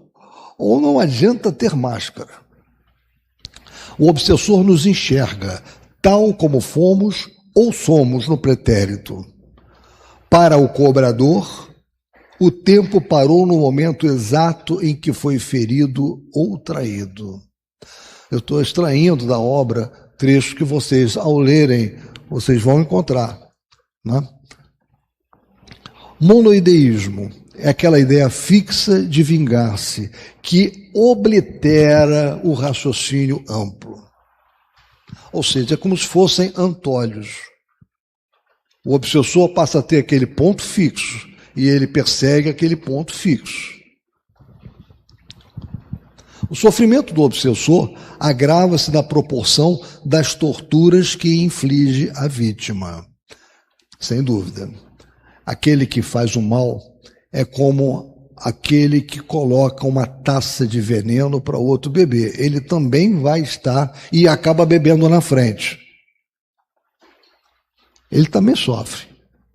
ou não adianta ter máscara. O obsessor nos enxerga tal como fomos ou somos no pretérito. Para o cobrador, o tempo parou no momento exato em que foi ferido ou traído. Eu estou extraindo da obra trechos que vocês, ao lerem, vocês vão encontrar, né? Monoideísmo é aquela ideia fixa de vingar-se, que oblitera o raciocínio amplo. Ou seja, é como se fossem antolhos. O obsessor passa a ter aquele ponto fixo e ele persegue aquele ponto fixo. O sofrimento do obsessor agrava-se na proporção das torturas que inflige a vítima. Sem dúvida. Aquele que faz o mal é como aquele que coloca uma taça de veneno para outro beber. Ele também vai estar e acaba bebendo na frente. Ele também sofre.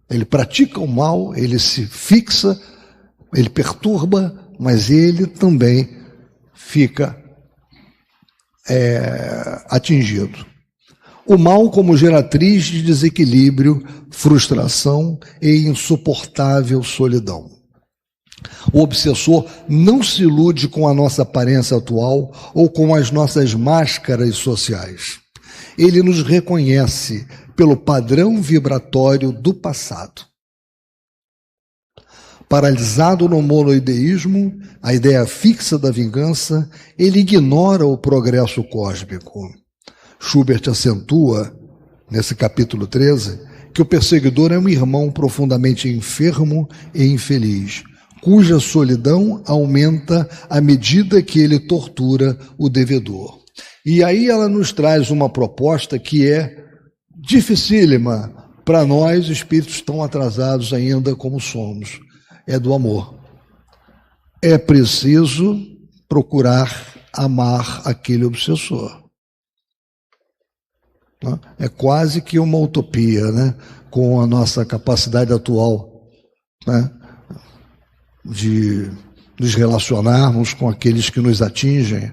Ele pratica o mal, ele se fixa, ele perturba, mas ele também fica atingido. O mal como geratriz de desequilíbrio, frustração e insuportável solidão. O obsessor não se ilude com a nossa aparência atual ou com as nossas máscaras sociais. Ele nos reconhece pelo padrão vibratório do passado. Paralisado no monoideísmo, a ideia fixa da vingança, ele ignora o progresso cósmico. Schubert acentua, nesse capítulo 13, que o perseguidor é um irmão profundamente enfermo e infeliz, cuja solidão aumenta à medida que ele tortura o devedor. E aí ela nos traz uma proposta que é dificílima para nós, espíritos tão atrasados ainda como somos. É do amor. É preciso procurar amar aquele obsessor. É quase que uma utopia, né? Com a nossa capacidade atual, né? De nos relacionarmos com aqueles que nos atingem,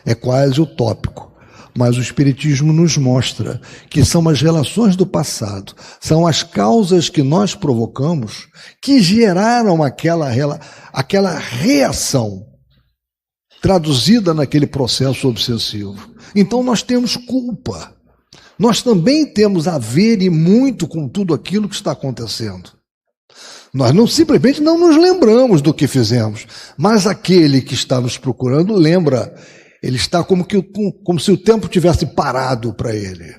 é quase utópico. Mas o Espiritismo nos mostra que são as relações do passado, são as causas que nós provocamos que geraram aquela reação traduzida naquele processo obsessivo. Então nós temos culpa. Nós também temos a ver e muito com tudo aquilo que está acontecendo. Nós simplesmente não nos lembramos do que fizemos, mas aquele que está nos procurando lembra. Ele está como se o tempo tivesse parado para ele.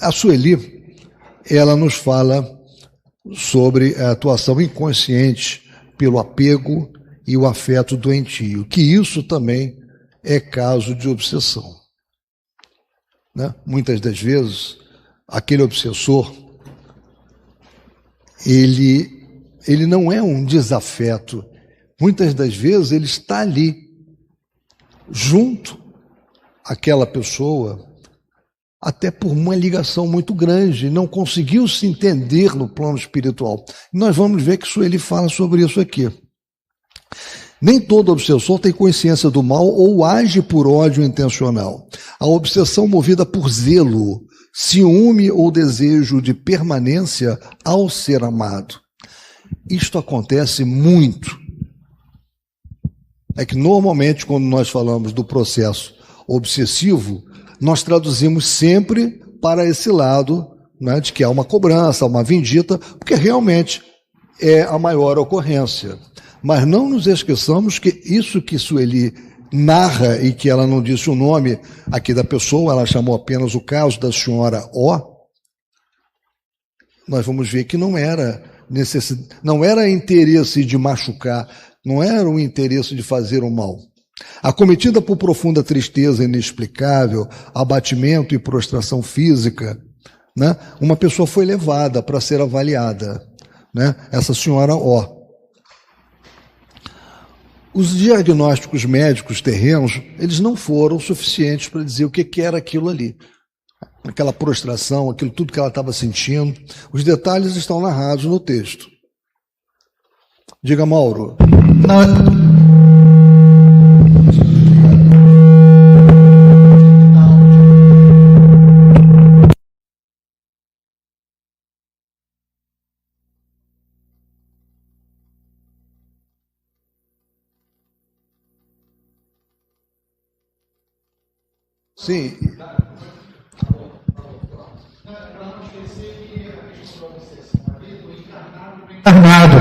A Sueli, ela nos fala sobre a atuação inconsciente pelo apego e o afeto doentio, que isso também é caso de obsessão. Né? Muitas das vezes, aquele obsessor, ele não é um desafeto. Muitas das vezes ele está ali, junto àquela pessoa, até por uma ligação muito grande, não conseguiu se entender no plano espiritual. Nós vamos ver que Sueli fala sobre isso aqui. Nem todo obsessor tem consciência do mal ou age por ódio intencional. A obsessão movida por zelo, ciúme ou desejo de permanência ao ser amado. Isto acontece muito. É que normalmente quando nós falamos do processo obsessivo, nós traduzimos sempre para esse lado, né, de que há uma cobrança, uma vindita, porque realmente é a maior ocorrência. Mas não nos esqueçamos que isso que Sueli narra, e que ela não disse o nome aqui da pessoa, ela chamou apenas o caso da senhora O, nós vamos ver que não era interesse de machucar, não era o interesse de fazer o mal. Acometida por profunda tristeza inexplicável, abatimento e prostração física, né, uma pessoa foi levada para ser avaliada, né, essa senhora O. Os diagnósticos médicos terrenos, eles não foram suficientes para dizer o que era aquilo ali. Aquela prostração, aquilo tudo que ela estava sentindo. Os detalhes estão narrados no texto. Diga, Mauro. Sim. Encarnado.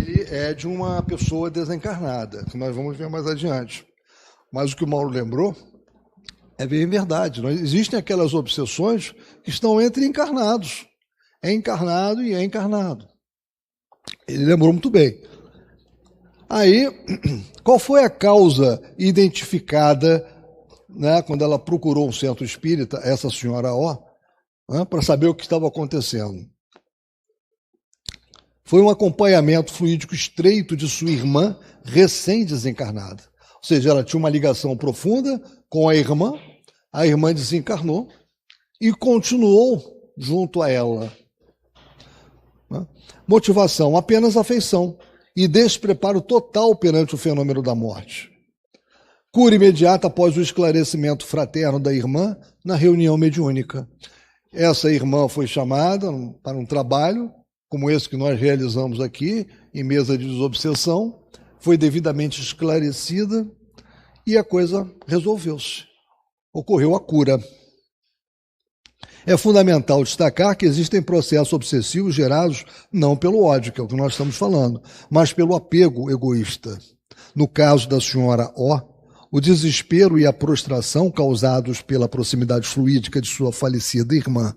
Ele é de uma pessoa desencarnada, que nós vamos ver mais adiante. Mas o que o Mauro lembrou é bem verdade. Existem aquelas obsessões que estão entre encarnados. É encarnado e é encarnado. Ele lembrou muito bem. Aí, qual foi a causa identificada, né, quando ela procurou um centro espírita, essa senhora O, né, para saber o que estava acontecendo? Foi um acompanhamento fluídico estreito de sua irmã recém-desencarnada. Ou seja, ela tinha uma ligação profunda com a irmã desencarnou e continuou junto a ela. Motivação, apenas afeição e despreparo total perante o fenômeno da morte. Cura imediata após o esclarecimento fraterno da irmã na reunião mediúnica. Essa irmã foi chamada para um trabalho como esse que nós realizamos aqui, em mesa de desobsessão, foi devidamente esclarecida e a coisa resolveu-se. Ocorreu a cura. É fundamental destacar que existem processos obsessivos gerados não pelo ódio, que é o que nós estamos falando, mas pelo apego egoísta. No caso da senhora O, o desespero e a prostração causados pela proximidade fluídica de sua falecida irmã.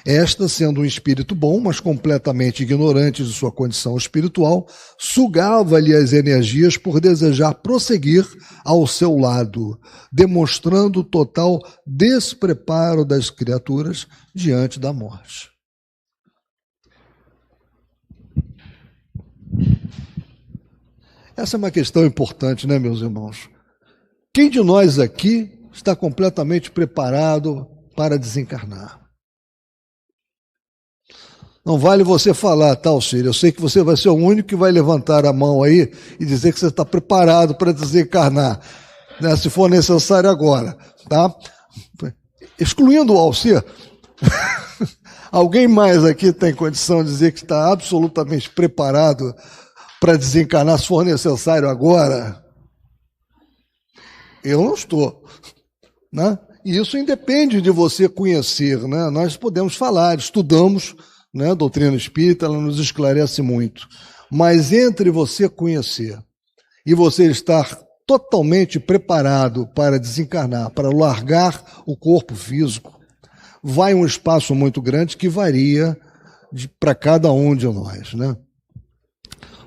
Esta, sendo um espírito bom, mas completamente ignorante de sua condição espiritual, sugava-lhe as energias por desejar prosseguir ao seu lado, demonstrando o total despreparo das criaturas diante da morte. Essa é uma questão importante, né, meus irmãos? Quem de nós aqui está completamente preparado para desencarnar? Não vale você falar, tá, Alcírio? Eu sei que você vai ser o único que vai levantar a mão aí e dizer que você está preparado para desencarnar, né, se for necessário agora, tá? excluindo o Alcir, alguém mais aqui tem condição de dizer que está absolutamente preparado para desencarnar, se for necessário agora? Eu não estou, né? E isso independe de você conhecer, né? Nós podemos falar, estudamos, né, a doutrina espírita, ela nos esclarece muito. Mas entre você conhecer e você estar totalmente preparado para desencarnar, para largar o corpo físico, vai um espaço muito grande que varia para cada um de nós, né?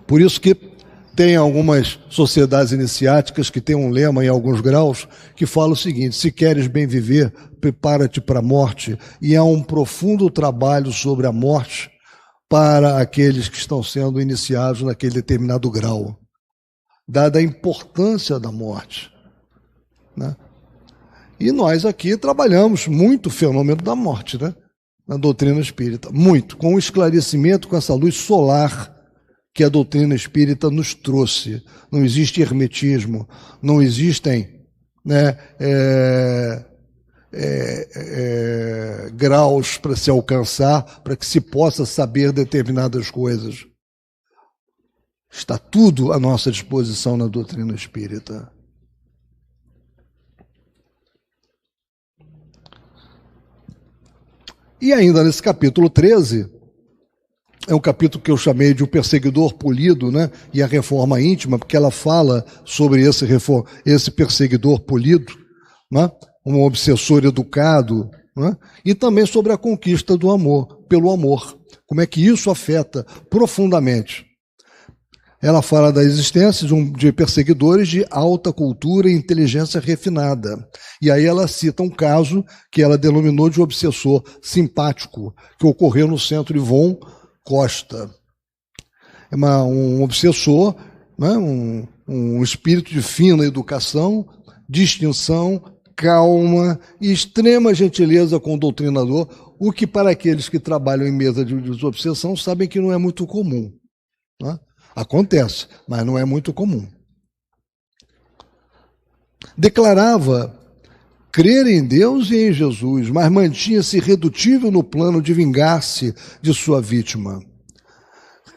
Por isso que tem algumas sociedades iniciáticas que têm um lema em alguns graus que fala o seguinte: se queres bem viver, prepara-te para a morte. E há um profundo trabalho sobre a morte para aqueles que estão sendo iniciados naquele determinado grau, dada a importância da morte, né? E nós aqui trabalhamos muito o fenômeno da morte, né? Na doutrina espírita, muito, com o esclarecimento, com essa luz solar que a doutrina espírita nos trouxe. Não existe hermetismo, não existem, né, graus para se alcançar, para que se possa saber determinadas coisas. Está tudo à nossa disposição na doutrina espírita. E ainda nesse capítulo 13, é um capítulo que eu chamei de O Perseguidor Polido, né? E a Reforma Íntima, porque ela fala sobre esse perseguidor polido, né? Um obsessor educado, né? E também sobre a conquista do amor, pelo amor. Como é que isso afeta profundamente. Ela fala da existência de perseguidores de alta cultura e inteligência refinada. E aí ela cita um caso que ela denominou de obsessor simpático, que ocorreu no centro Ivon Costa. É um obsessor, né, um espírito de fina educação, distinção, calma e extrema gentileza com o doutrinador, o que para aqueles que trabalham em mesa de desobsessão sabem que não é muito comum, né? Acontece, mas não é muito comum. Declarava crer em Deus e em Jesus, mas mantinha-se irredutível no plano de vingar-se de sua vítima.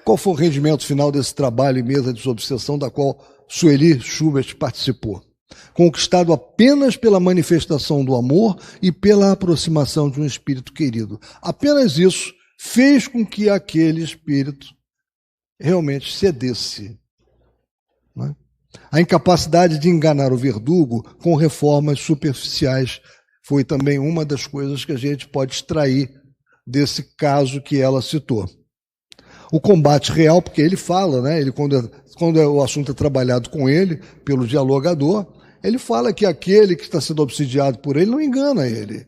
Qual foi o rendimento final desse trabalho em mesa de desobsessão da qual Sueli Schubert participou? Conquistado apenas pela manifestação do amor e pela aproximação de um espírito querido. Apenas isso fez com que aquele espírito realmente cedesse, né? A incapacidade de enganar o verdugo com reformas superficiais foi também uma das coisas que a gente pode extrair desse caso que ela citou. O combate real, porque ele fala, né? Quando o assunto é trabalhado com ele, pelo dialogador, ele fala que aquele que está sendo obsidiado por ele não engana ele.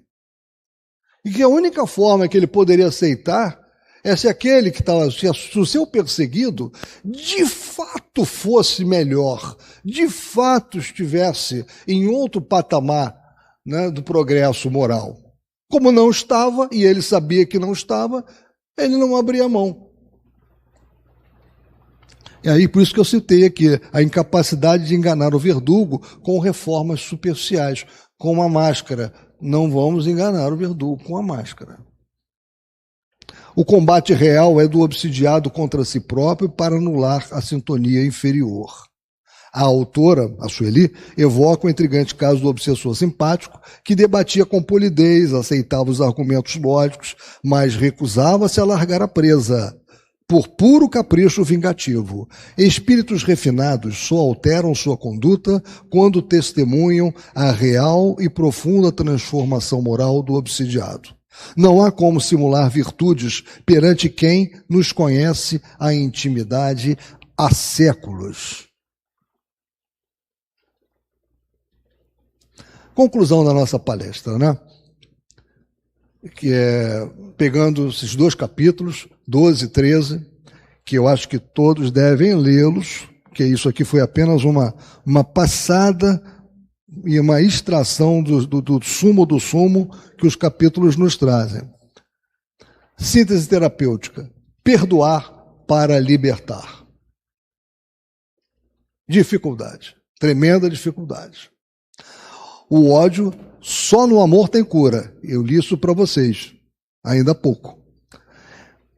E que a única forma que ele poderia aceitar é se aquele que estava, se o seu perseguido, de fato fosse melhor, de fato estivesse em outro patamar, né, do progresso moral. Como não estava, e ele sabia que não estava, ele não abria mão. E aí, por isso que eu citei aqui, a incapacidade de enganar o verdugo com reformas superficiais, com a máscara. Não vamos enganar o verdugo com a máscara. O combate real é do obsidiado contra si próprio para anular a sintonia inferior. A autora, a Sueli, evoca o intrigante caso do obsessor simpático que debatia com polidez, aceitava os argumentos lógicos, mas recusava-se a largar a presa, por puro capricho vingativo. Espíritos refinados só alteram sua conduta quando testemunham a real e profunda transformação moral do obsidiado. Não há como simular virtudes perante quem nos conhece a intimidade há séculos. Conclusão da nossa palestra, né? Que é pegando esses dois capítulos, 12 e 13, que eu acho que todos devem lê-los, que isso aqui foi apenas uma passada e uma extração do sumo do sumo que os capítulos nos trazem. Síntese terapêutica: perdoar para libertar. Dificuldade, tremenda dificuldade. O ódio Só no amor tem cura. Eu li isso para vocês, ainda há pouco.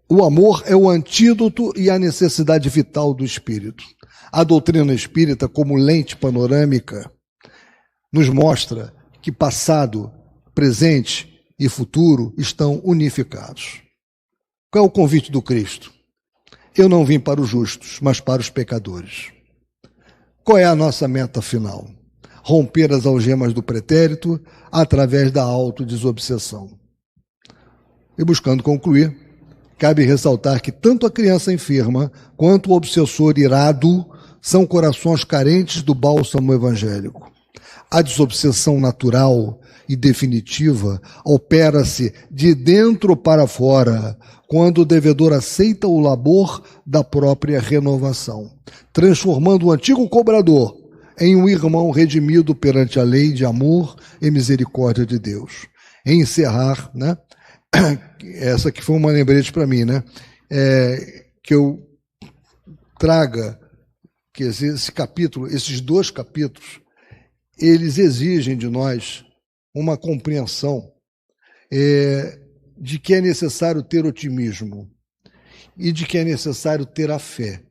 O amor é o antídoto e a necessidade vital do espírito. A doutrina espírita, como lente panorâmica, nos mostra que passado, presente e futuro estão unificados. Qual é o convite do Cristo? Eu não vim para os justos, mas para os pecadores. Qual é a nossa meta final? Romper as algemas do pretérito através da autodesobsessão. E buscando concluir, cabe ressaltar que tanto a criança enferma quanto o obsessor irado são corações carentes do bálsamo evangélico. A desobsessão natural e definitiva opera-se de dentro para fora, quando o devedor aceita o labor da própria renovação, transformando o antigo cobrador em um irmão redimido perante a lei de amor e misericórdia de Deus. Em encerrar, né? Essa que foi uma lembrete para mim, né? Que eu traga que esse capítulo, esses 2 capítulos, eles exigem de nós uma compreensão de que é necessário ter otimismo e de que é necessário ter a fé,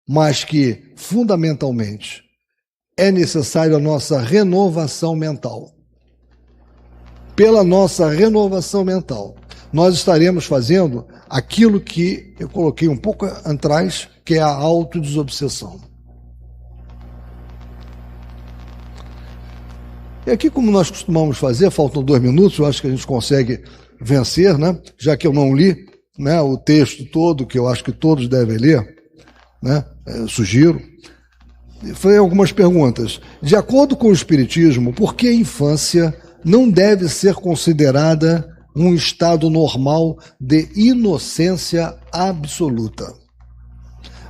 mas que, fundamentalmente, é necessário a nossa renovação mental. Pela nossa renovação mental, nós estaremos fazendo aquilo que eu coloquei um pouco atrás, que é a autodesobsessão. E aqui, como nós costumamos fazer, faltam 2 minutos, eu acho que a gente consegue vencer, né? Já que eu não li, né, o texto todo, que eu acho que todos devem ler, né? Sugiro. Foi algumas perguntas. De acordo com o Espiritismo, por que a infância não deve ser considerada um estado normal de inocência absoluta?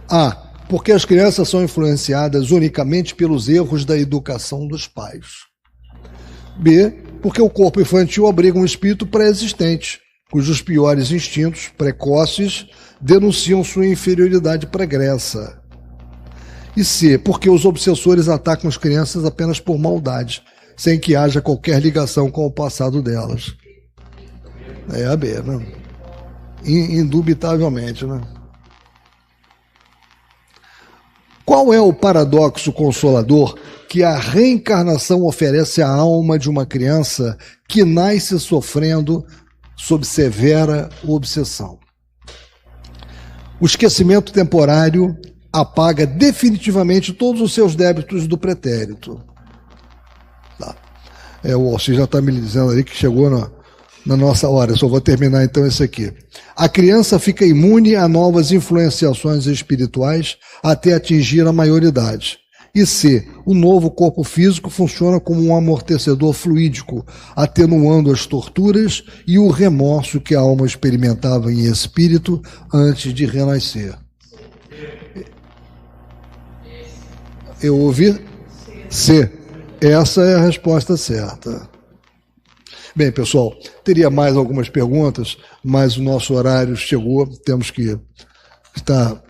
A. Porque as crianças são influenciadas unicamente pelos erros da educação dos pais. B. Porque o corpo infantil abriga um espírito pré-existente, cujos piores instintos precoces denunciam sua inferioridade pregressa. E C. Porque os obsessores atacam as crianças apenas por maldade, sem que haja qualquer ligação com o passado delas. É a B, né? Indubitavelmente, né? Qual é o paradoxo consolador que a reencarnação oferece à alma de uma criança que nasce sofrendo sob severa obsessão? O esquecimento temporário apaga definitivamente todos os seus débitos do pretérito. Tá. O Alcir já está me dizendo ali que chegou na nossa hora. Eu só vou terminar então esse aqui. A criança fica imune a novas influenciações espirituais até atingir a maioridade. E C. O novo corpo físico funciona como um amortecedor fluídico, atenuando as torturas e o remorso que a alma experimentava em espírito antes de renascer. Eu ouvi? C. Essa é a resposta certa. Bem, pessoal, teria mais algumas perguntas, mas o nosso horário chegou, temos que estar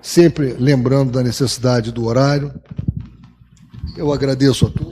sempre lembrando da necessidade do horário. Eu agradeço a todos.